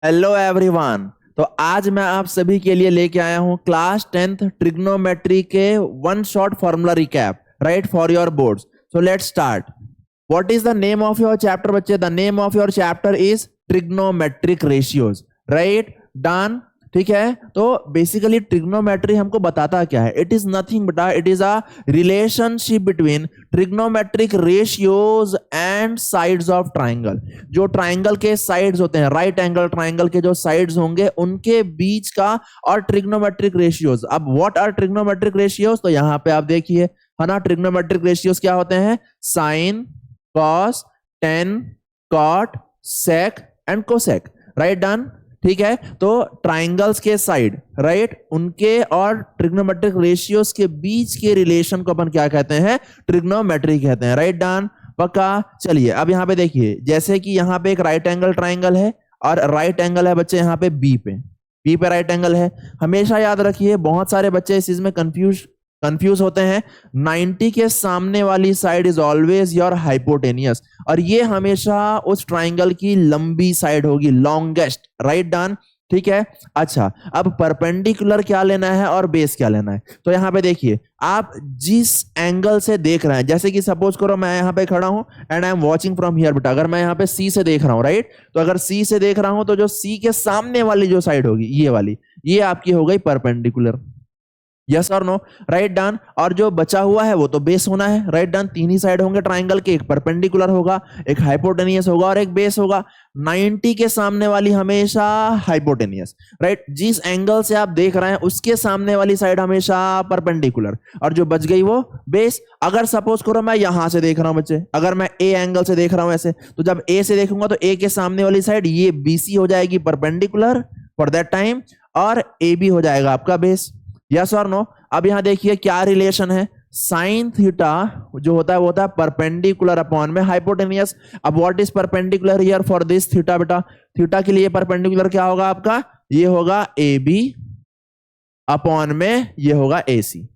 Hello everyone. तो आज मैं आप सभी के लिए लेके आया हूं क्लास 10th ट्रिग्नोमेट्री के one shot formula recap right for your boards. So let's start. What is the name of your chapter बच्चे? The name of your chapter is trigonometric ratios. Right done. ठीक है, तो basically trigonometry हमको बताता क्या है? It is nothing but it is a relationship between trigonometric ratios and sides of triangle. जो triangle के साइड्स होते हैं, राइट एंगल ट्राइंगल के जो साइड्स होंगे उनके बीच का, और ट्रिग्नोमेट्रिक रेशियोज। अब व्हाट आर ट्रिग्नोमेट्रिक रेशियोज? तो यहां पे आप देखिए, है ना, ट्रिग्नोमेट्रिक रेशियोज क्या होते हैं? Sine, cos, tan, cot, sec and cosec. Right done. ठीक है, तो ट्राइंगल्स के साइड, राइट, उनके और ट्रिग्नोमेट्रिक रेशियोज के बीच के रिलेशन को अपन क्या कहते हैं? ट्रिग्नोमेट्री कहते हैं। राइट डन, पक्का। चलिए अब यहां पे देखिए, जैसे कि यहां पे एक राइट एंगल ट्राइंगल है और राइट एंगल है बच्चे यहां पे बी पे राइट एंगल है। हमेशा याद रखिए, बहुत सारे बच्चे इस चीज में कंफ्यूज होते हैं। 90 के सामने वाली side is always your hypotenuse, और ये हमेशा उस ट्राइंगल की लंबी साइड होगी, लॉन्गेस्ट। Right done. ठीक है, अच्छा अब परपेंडिकुलर क्या लेना है और बेस क्या लेना है? तो यहां पे देखिए, आप जिस एंगल से देख रहे हैं, जैसे कि सपोज करो मैं यहां पे खड़ा हूं and I am watching from here बेटा, अगर मैं यहां पे सी से देख रहा हूं, राइट, तो अगर सी से देख रहा हूं तो जो सी के सामने वाली जो साइड होगी, ये वाली, ये आपकी हो गई परपेंडिकुलर। यस और नो? Right done. और जो बचा हुआ है वो तो बेस होना है। Right done. तीन ही साइड होंगे ट्राइंगल के, एक परपेंडिकुलर होगा, एक हाइपोटेनियस होगा और एक बेस होगा। 90 के सामने वाली हमेशा हाइपोटेनियस। राइट, जिस एंगल से आप देख रहे हैं उसके सामने वाली साइड हमेशा परपेंडिकुलर, और जो बच गई वो बेस। अगर सपोज करो मैं यहां से देख रहा हूं बच्चे, अगर मैं ए एंगल से देख रहा हूं ऐसे, तो जब ए से देखूंगा तो ए के सामने वाली साइड ये बीसी हो जाएगी परपेंडिकुलर फॉर दैट टाइम, और ए बी हो जाएगा आपका बेस। यस और नो? अब यहां देखिए क्या रिलेशन है। साइन थीटा जो होता है वो होता है परपेंडिकुलर अपॉन में हाइपोटेनियस। अब what is perpendicular here for this theta बेटा? थीटा के लिए परपेंडिकुलर क्या होगा आपका? ये होगा ए बी अपॉन में ये होगा ए सी।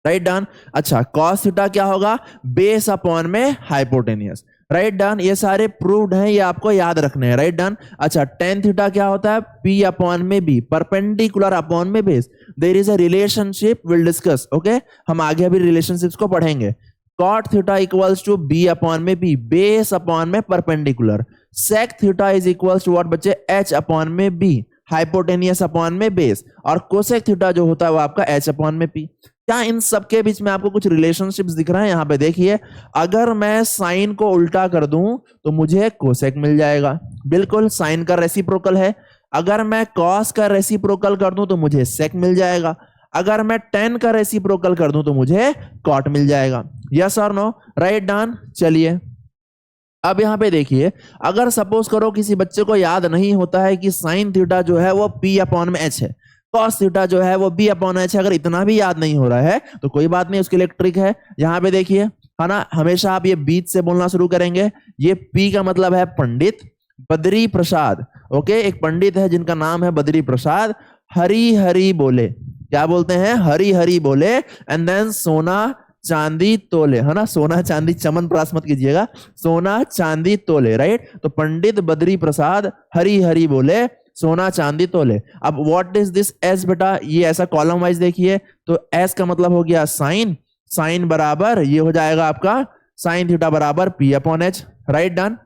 Right done. अच्छा, कॉस थीटा क्या होगा? बेस अपॉन में हाइपोटेनियस। Right done. ये सारे प्रूव्ड हैं, ये आपको याद रखने हैं। Right done. अच्छा, टेन थीटा क्या होता है? पी अपॉन में बी, परपेंडिकुलर अपॉन में base. There is a relationship, will discuss. Okay, हम आगे अभी रिलेशनशिप्स को पढ़ेंगे। Cot theta equals to B upon में बी, बेस अपॉन में perpendicular. Sec theta is equals to what बच्चे? एच अपॉन में बी, हाइपोटेनियस अपॉन में बेस। और कोसेक थीटा जो होता है वो आपका एच अपॉन में पी। क्या इन सबके बीच में आपको कुछ रिलेशनशिप्स दिख रहे हैं? यहां पे देखिए, अगर मैं साइन को उल्टा कर दूं तो मुझे कोसेक मिल जाएगा, बिल्कुल साइन का रेसिप्रोकल है। अगर मैं कॉस का रेसिप्रोकल कर दूं तो मुझे सेक मिल जाएगा। अगर मैं टेन का रेसिप्रोकल कर दूं तो मुझे कॉट मिल जाएगा। यस और नो? Right done. चलिए अब यहां पे देखिए, अगर सपोज करो किसी बच्चे को याद नहीं होता है कि साइन थीटा जो है वो पी अपॉन में एच है, कॉस थीटा जो है वो बी अपॉन एच है, अगर इतना भी याद नहीं हो रहा है तो कोई बात नहीं, उसके लिए एक ट्रिक है। यहां पे देखिए, है ना, हमेशा आप ये बीच से बोलना शुरू करेंगे। ये पी का मतलब है पंडित बद्री प्रसाद। ओके, एक पंडित है जिनका नाम है बद्री प्रसाद। हरी हरी बोले, क्या बोलते हैं? हरी हरी बोले। एंड देन सोना चांदी तोले, है ना, सोना चांदी चमन प्रास मत कीजिएगा, सोना चांदी तोले। राइट, तो पंडित बद्री प्रसाद हरी हरी बोले, सोना चांदी तोले। अब व्हाट इज दिस एस बेटा? ये ऐसा कॉलम वाइज देखिए, तो एस का मतलब हो गया साइन, साइन बराबर ये हो जाएगा आपका साइन थीटा बराबर P upon H. Right done.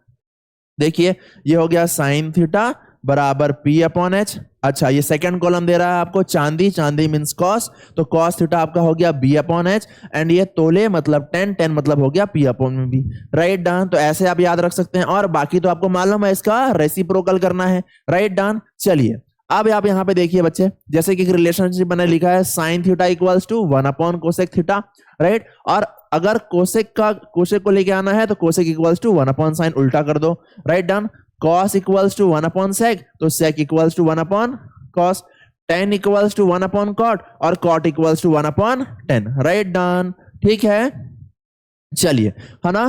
देखिए ये हो गया साइन थीटा बराबर पी अपॉन एच। अच्छा, ये सेकंड कॉलम दे रहा है आपको चांदी, चांदी मींस कॉस, तो कॉस थीटा आपका हो गया बी अपॉन एच। एंड ये तोले मतलब टेन, टेन मतलब हो गया पी अपॉन में बी। Right done. तो ऐसे आप याद रख सकते हैं, और बाकी तो आपको मालूम है इसका रेसिप्रोकल करना है। Right done. चलिए अब आप यहाँ पे देखिए बच्चे, जैसे कि एक रिलेशनशिप मैंने लिखा है, sine theta equals to one upon cosec theta. Right, और अगर कोसेक को लेके आना है तो cosec equals to one upon sine, उल्टा कर दो। Right done. Cos equals to one upon sec, तो sec equals to one upon cos. Tan equals to one upon cot, और cot equals to one upon tan. Right done. ठीक है, चलिए, है ना।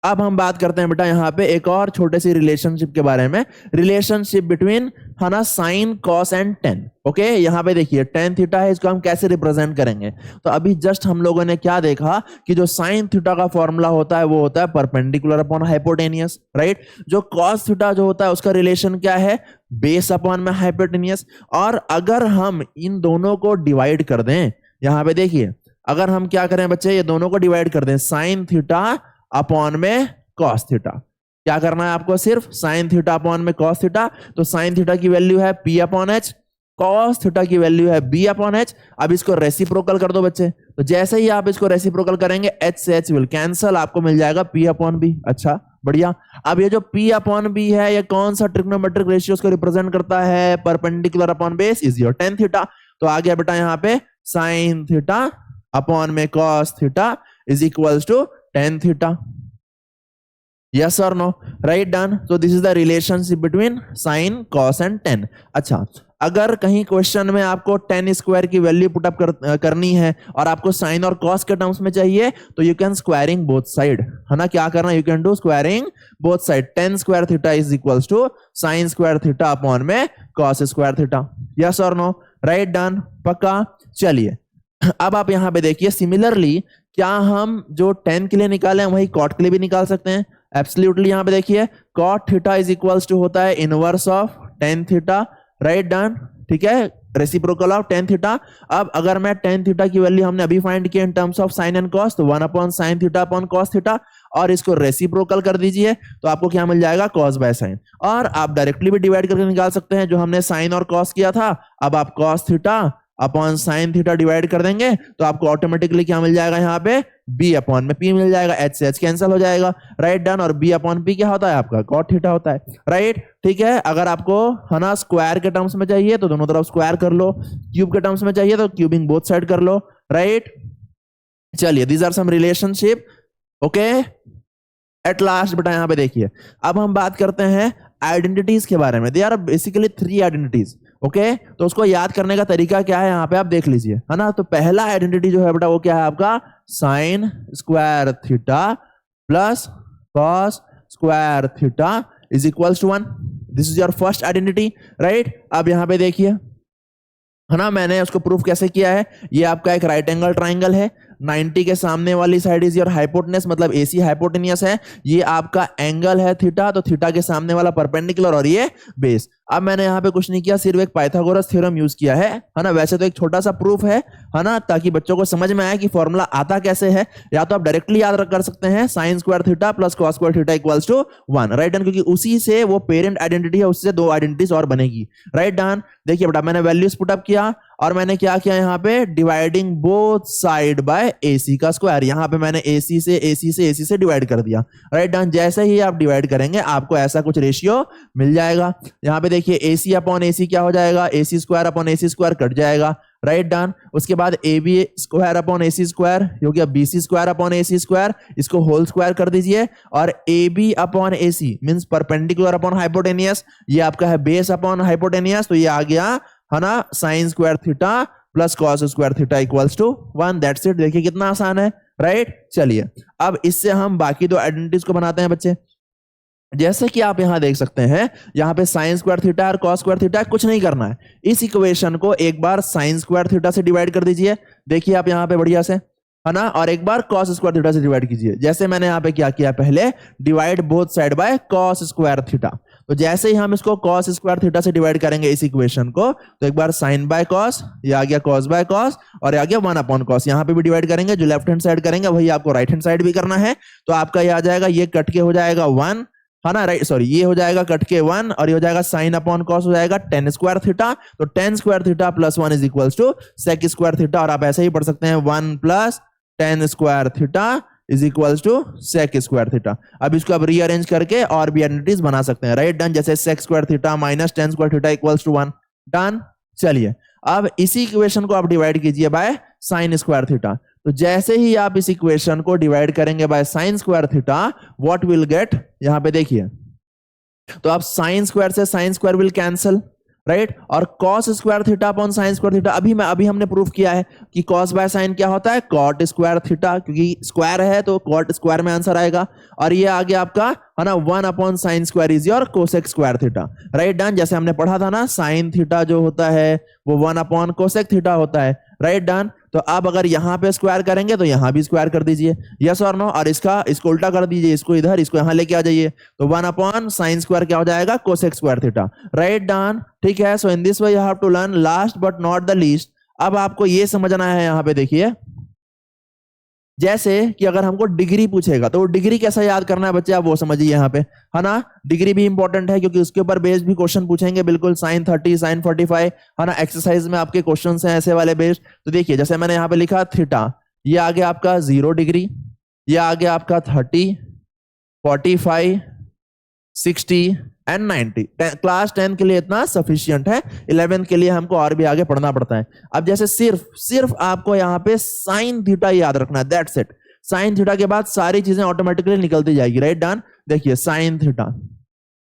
अब हम बात करते हैं बेटा यहाँ पे एक और छोटे सी रिलेशनशिप के बारे में, रिलेशनशिप बिटवीन है ना sine cos and ten. Okay, यहाँ पे देखिए टेन थीटा है, इसको हम कैसे रिप्रेजेंट करेंगे। तो अभी जस्ट हम लोगों ने क्या देखा कि जो साइन थीटा का फॉर्मूला होता है वो होता है परपेंडिकुलर अपॉन हाइपोटेनियस, राइट। जो कॉस थीटा जो होता है उसका रिलेशन क्या है, बेस अपॉन में हाइपोटेनियस। और अगर हम इन दोनों को डिवाइड कर दें, यहाँ पे देखिए अगर हम क्या करें बच्चे, ये दोनों को डिवाइड कर दें, साइन थीटा अपॉन में कॉस थीटा, क्या करना है आपको, सिर्फ साइन थीटा अपॉन में कॉस थीटा। तो साइन थीटा की वैल्यू है P upon H, cos theta की वैल्यू है B अपॉन एच। अब इसको रेसिप्रोकल कर दो बच्चे, तो जैसे ही आप इसको रेसिप्रोकल करेंगे H से H विल कैंसल, आपको मिल जाएगा P अपॉन B। अच्छा बढ़िया। अब ये जो P अपॉन B है ये कौन सा ट्रिग्नोमेट्रिक रेशियोज को रिप्रेजेंट करता है, perpendicular upon base is your tan theta. तो आ गया बेटा यहाँ पे साइन थीटा अपॉन में cos theta is equals to tan theta. Yes or no? Right, done. So this is the relationship between sin, cos and tan. अच्छा, अगर कहीं क्वेश्चन में आपको tan स्क्वायर की वैल्यू पुटअप करनी है और आपको sin और cos के टर्म्स में चाहिए, तो you can squaring both side, है ना। क्या करना, you can do squaring both side. tan square theta is equals to sin square theta upon में cos स्क्वायर थीटा। यस और नो? राइट, डन, पक्का। चलिए अब आप यहाँ पे देखिए सिमिलरली क्या हम जो tan के लिए निकाले वही cot के लिए भी निकाल सकते हैं। एब्सोल्युटली, यहाँ पे देखिए cot theta is equals to होता है inverse of tan theta, right, done, ठीक है, रेसिप्रोकल ऑफ tan थीटा। अब अगर मैं tan थीटा की वैल्यू हमने अभी फाइंड किया in terms of sine and cos, तो 1 upon sine theta upon cos theta, और इसको रेसिप्रोकल कर दीजिए तो आपको क्या मिल जाएगा, कॉस बाय साइन। और आप डायरेक्टली भी डिवाइड करके निकाल सकते हैं, जो हमने साइन और कॉस किया था। अब आप cos theta upon sine theta divide कर देंगे तो आपको ऑटोमेटिकली क्या मिल जाएगा, यहाँ पे B अपॉन में P मिल जाएगा, H से H कैंसिल हो जाएगा, राइट, डन। और B अपॉन P क्या होता है आपका, cot थीटा होता है, राइट, ठीक है। अगर आपको है ना स्क्वायर के टर्म्स में चाहिए तो दोनों तरफ स्क्वायर कर लो, क्यूब के टर्म्स में चाहिए तो क्यूबिंग बोथ साइड कर लो, राइट। चलिए these are some relationship, okay. At last बेटा यहाँ पे देखिए अब हम बात करते हैं आइडेंटिटीज के बारे में। They are basically 3 identities, okay. तो उसको याद करने का तरीका क्या है, यहाँ पे आप देख लीजिए, है ना। तो पहला आइडेंटिटी जो है बेटा वो क्या है आपका, sine square theta plus cos square theta is equals to 1। This is your first identity, right. अब यहाँ पे देखिए, है ना, मैंने उसको प्रूफ कैसे किया है। ये आपका एक राइट एंगल ट्राइंगल है, 90 के सामने वाली साइड इज योर हाइपोटेनस, मतलब AC हाइपोटेनियस है। ये आपका एंगल है थीटा, तो थीटा के सामने वाला परपेंडिकुलर और ये बेस। अब मैंने यहाँ पे कुछ नहीं किया, सिर्फ एक पाइथागोरस थ्योरम यूज किया है ना। वैसे तो एक छोटा सा प्रूफ है ना, ताकि बच्चों को समझ में आए कि फॉर्मूला आता कैसे है। या तो आप डायरेक्टली याद कर सकते हैं sine square theta plus cos square theta equals to 1, right done, क्योंकि उसी से वो पेरेंट आइडेंटिटी है, उससे 2 आइडेंटिटीज और बनेगी, राइट डन। देखिए बेटा मैंने वैल्यूज पुटअप किया और मैंने क्या किया, यहाँ पे dividing both side by AC का स्क्वायर। यहाँ पे मैंने AC से डिवाइड कर दिया, राइट डन। जैसे ही आप डिवाइड करेंगे आपको ऐसा कुछ रेशियो मिल जाएगा। यहाँ पे देखिए AC अपॉन AC क्या हो जाएगा, AC square upon AC square cut जाएगा, राइट डन। उसके बाद AB square upon AC square हो गया BC square upon AC square, इसको होल स्क्वायर कर दीजिए। और AB upon AC means perpendicular upon hypotenuse, ये आपका है बेस अपॉन हाइपोटेनियस, तो ये आ गया है ना sine square theta plus cos square theta equals to 1। That's it. देखिए कितना आसान है, राइट। चलिए अब इससे हम बाकी 2 आइडेंटिटीज को बनाते हैं बच्चे। जैसे कि आप यहां देख सकते हैं, यहां पे साइन स्क्वायर थीटा और कॉस स्क्वायर थीटा, कुछ नहीं करना है। इस इक्वेशन को एक बार साइन स्क्वायर थीटा से डिवाइड कर दीजिए, देखिए आप यहां पे बढ़िया से, है ना। और एक बार कॉस स्क्वायर थीटा से डिवाइड कीजिए, जैसे मैंने यहां पे क्या किया, पहले divide both side by cos square theta. तो जैसे ही हम इसको कॉस स्क्वायर थीटा से डिवाइड करेंगे इस इक्वेशन को, तो एक बार साइन बाय कॉस, ये आ गया कॉस बाय कॉस, और आ गया 1 अपॉन कॉस। यहाँ पे भी डिवाइड करेंगे, जो लेफ्ट हैंड साइड करेंगे वही आपको राइट हैंड साइड भी करना है। तो आपका ये आ जाएगा, ये कट के हो जाएगा 1, है ना, राइट, सॉरी, ये हो जाएगा कट के 1 और ये हो जाएगा साइन अपॉन कॉस हो जाएगा tan स्क्वायर थीटा। तो tan square theta plus 1 is equals to sec square theta, और आप ऐसे ही पढ़ सकते हैं 1 plus tan square theta is equals to sec square theta. अब इसको आप रीअरेंज करके और भी आइडेंटिटीज बना सकते हैं, राइट डन। जैसे sec square theta minus tan square theta equals to 1, done. चलिए अब इसी इक्वेशन को आप डिवाइड कीजिए बाय साइन स्क्वायर थीटा। तो जैसे ही आप इस इक्वेशन को डिवाइड करेंगे by sine square theta, what will get, यहां पे देखिए, तो आप साइन स्क्वायर से sine square will cancel, right. और cos square theta upon sine square theta, अभी हमने प्रूफ किया है कि कॉस बाय साइन क्या होता है, कॉट स्क्वायर थीटा, क्योंकि स्क्वायर है तो कॉट स्क्वायर में आंसर आएगा। और ये आ गया आपका है ना 1 upon sine square is your cosec square theta, right done. जैसे हमने पढ़ा था ना, साइन थीटा जो होता है वो 1 अपॉन कोसेक थीटा होता है, राइट डन। तो अब अगर यहाँ पे स्क्वायर करेंगे तो यहाँ भी स्क्वायर कर दीजिए, यस और नो। और इसको उल्टा कर दीजिए, इसको इधर, इसको यहाँ लेके आ जाइए, तो 1 अपॉन साइन स्क्वायर क्या हो जाएगा, cosec square theta, right done. ठीक है, so in this way you have to learn. Last but not the least, अब आपको ये समझना है, यहाँ पे देखिए, जैसे कि अगर हमको डिग्री पूछेगा तो डिग्री कैसा याद करना है बच्चे, आप वो समझिए यहाँ पे, है ना। डिग्री भी इंपॉर्टेंट है क्योंकि उसके ऊपर बेस्ड भी क्वेश्चन पूछेंगे, बिल्कुल sin 30 sin 45, है ना। एक्सरसाइज में आपके क्वेश्चन हैं ऐसे वाले बेस्ड। तो देखिए जैसे मैंने यहाँ पे लिखा थीटा, ये आ गया आपका 0 डिग्री, ये आ गया आपका 30, 45, 60 एंड 90। क्लास 10 के लिए इतना सफिशियंट है, 11 के लिए हमको और भी आगे पढ़ना पड़ता है। अब जैसे सिर्फ आपको यहाँ पे साइन थीटा याद रखना है, दैट्स इट। साइन थीटा के बाद सारी चीजें ऑटोमेटिकली निकलती जाएगी, राइट डन। देखिए साइन थीटा,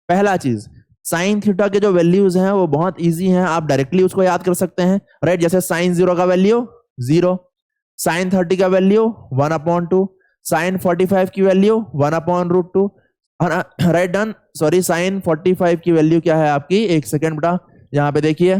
पहला चीज, साइन थीटा के जो वैल्यूज हैं वो बहुत इजी हैं, आप डायरेक्टली उसको याद कर सकते हैं, राइट। जैसे साइन 0 का वैल्यू 0, साइन 30 का वैल्यू 1/2, साइन 45 की value 1/√2, right done. Sorry, sine 45 की वैल्यू क्या है आपकी, एक सेकेंड बेटा, यहां पे देखिए,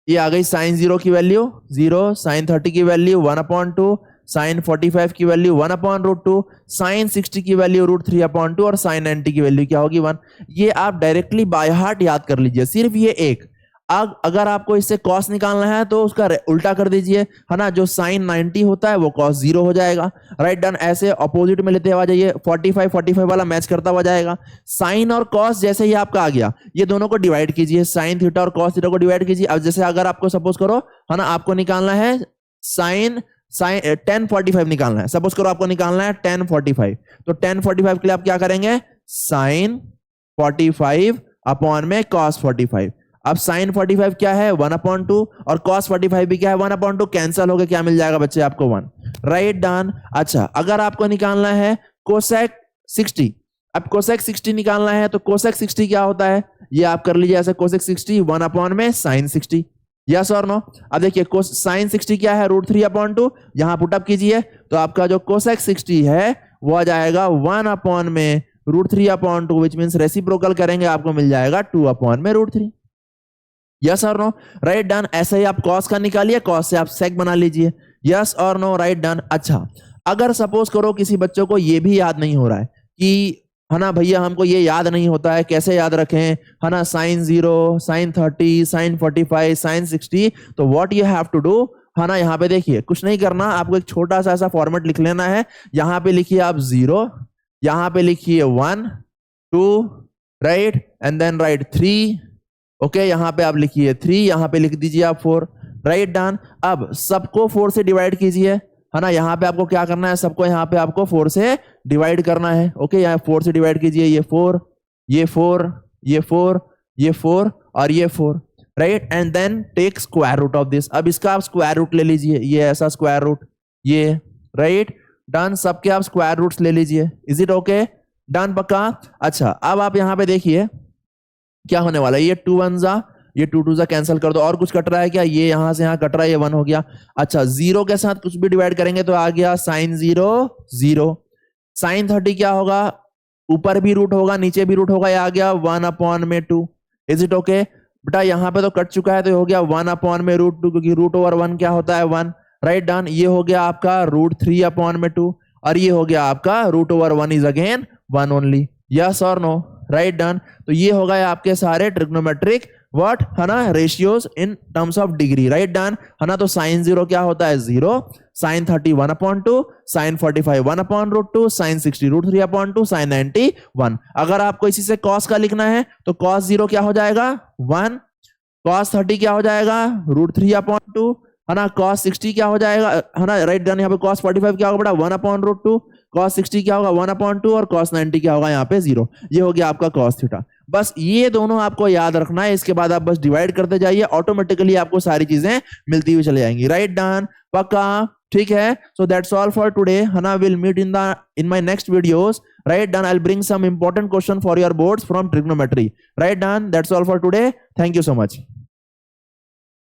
ये आ गई साइन 0 की वैल्यू 0, साइन 30 की वैल्यू 1/2, साइन 45 की वैल्यू 1/√2, साइन 60 की वैल्यू √3/2 और साइन 90 की वैल्यू क्या होगी 1। ये आप डायरेक्टली बाय हार्ट याद कर लीजिए, सिर्फ ये एक। अगर आपको इससे कॉस निकालना है तो उसका उल्टा कर दीजिए, है ना। जो साइन 90 होता है वो कॉस 0 हो जाएगा, राइट डन। ऐसे अपोजिट में लेते हुआ जाइए, 45 वाला मैच करता हुआ जाएगा। साइन और कॉस जैसे ही आपका आ गया, ये दोनों को डिवाइड कीजिए, साइन थीटा और कॉस थीटा को डिवाइड कीजिए। अब जैसे अगर आपको सपोज करो, है ना, आपको निकालना है साइन 1045 निकालना है, सपोज करो आपको निकालना है 1045, तो 1045 के लिए आप क्या करेंगे, साइन 45 अपॉन में कॉस 45। अब साइन 45 क्या है 1/2 और cos 45 भी क्या है 1/2, कैंसिल हो गया, क्या मिल जाएगा बच्चे आपको 1, राइट डन। अच्छा, अगर आपको निकालना है कोसेक 60, अब कोसेक 60 निकालना है तो कोसेक 60 क्या होता है, ये आप कर लीजिए ऐसे, कोसेक 60 1 में साइन 60, यस और नो। अब देखिए साइन 60 क्या है √3/2, यहां पुटअप कीजिए तो आपका जो कोसेक 60 है वो आ जाएगा 1 में √3/2, विच मींस रेसिप्रोकल करेंगे आपको मिल जाएगा 2 में √3, यस और नो, राइट डन। ऐसे ही आप कॉस का निकालिए, कॉस से आप सेक बना लीजिए, यस और नो, राइट डन। अच्छा, अगर सपोज करो किसी बच्चों को ये भी याद नहीं हो रहा है कि, है ना भैया हमको ये याद नहीं होता है, कैसे याद रखें, है ना, साइन 0, साइन 30, साइन 45, साइन 60, तो what you have to do, है ना, यहाँ पे देखिए कुछ नहीं करना, आपको एक छोटा सा ऐसा फॉर्मेट लिख लेना है। यहाँ पे लिखिए आप 0, यहाँ पे लिखिए 1, 2, right, and then write 3, okay, यहाँ पे आप लिखिए 3, यहाँ पे लिख दीजिए आप 4, राइट डन। अब सबको 4 से डिवाइड कीजिए, है ना, यहाँ पे आपको क्या करना है, सबको यहाँ पे आपको 4 से डिवाइड करना है, ओके, यहाँ 4 से डिवाइड कीजिए, ये 4, ये 4, ये 4, ये 4 और ये 4, right, and then take square root of this. अब इसका आप स्क्वायर रूट ले लीजिए, ये ऐसा स्क्वायर रूट, ये, राइट डन, सबके आप स्क्वायर रूट्स ले लीजिए, इज इट ओके, डन, पक्का। अच्छा, अब आप यहाँ पे देखिए क्या होने वाला है, ये 2 1 जा, ये 2 2 जा कैंसिल कर दो, और कुछ कट रहा है क्या, ये यहां से यहां कट रहा है, ये 1 हो गया। अच्छा, 0 के साथ कुछ भी डिवाइड करेंगे तो आ गया साइन 0 0, साइन 30 क्या होगा, ऊपर भी रूट होगा नीचे भी रूट होगा, ये आ गया 1 में 2, इज इट ओके बेटा। यहाँ पे तो कट चुका है तो हो गया 1 में √2, क्योंकि √1 क्या होता है 1, राइट डन। ये हो गया आपका √3 में 2 और ये हो गया आपका √1 इज अगेन 1 ओनली, यस और नो, राइट डन। तो ये हो गए आपके सारे ट्रिग्नोमेट्रिक व्हाट, है ना, ratios in terms of degree, right done, है ना। तो साइन 0 क्या होता है 0, साइन 30 1/2, साइन 45 1/√2, साइन 60 √3/2, साइन 90 1। अगर आपको इसी से कॉस का लिखना है तो कॉस 0 क्या हो जाएगा 1, कॉस 30 क्या हो जाएगा √3/2, है ना, कॉस 60 क्या हो जाएगा, है ना, राइट डन। यहाँ पे कॉस 45 क्या होगा बेटा 1/√2, कॉस 60 क्या होगा 1/2 और कॉस 90 क्या होगा यहाँ पे 0। ये हो गया आपका कॉस थीटा। बस ये दोनों आपको याद रखना है, इसके बाद आप बस डिवाइड करते जाइए, ऑटोमेटिकली आपको सारी चीजें मिलती हुई चले जाएंगी, राइट डन, पक्का। ठीक है. So that's all for today. Hana will meet in my next videos. Right, done. I'll bring some important question for your boards from trigonometry. Right, done. That's all for today. Thank you so much.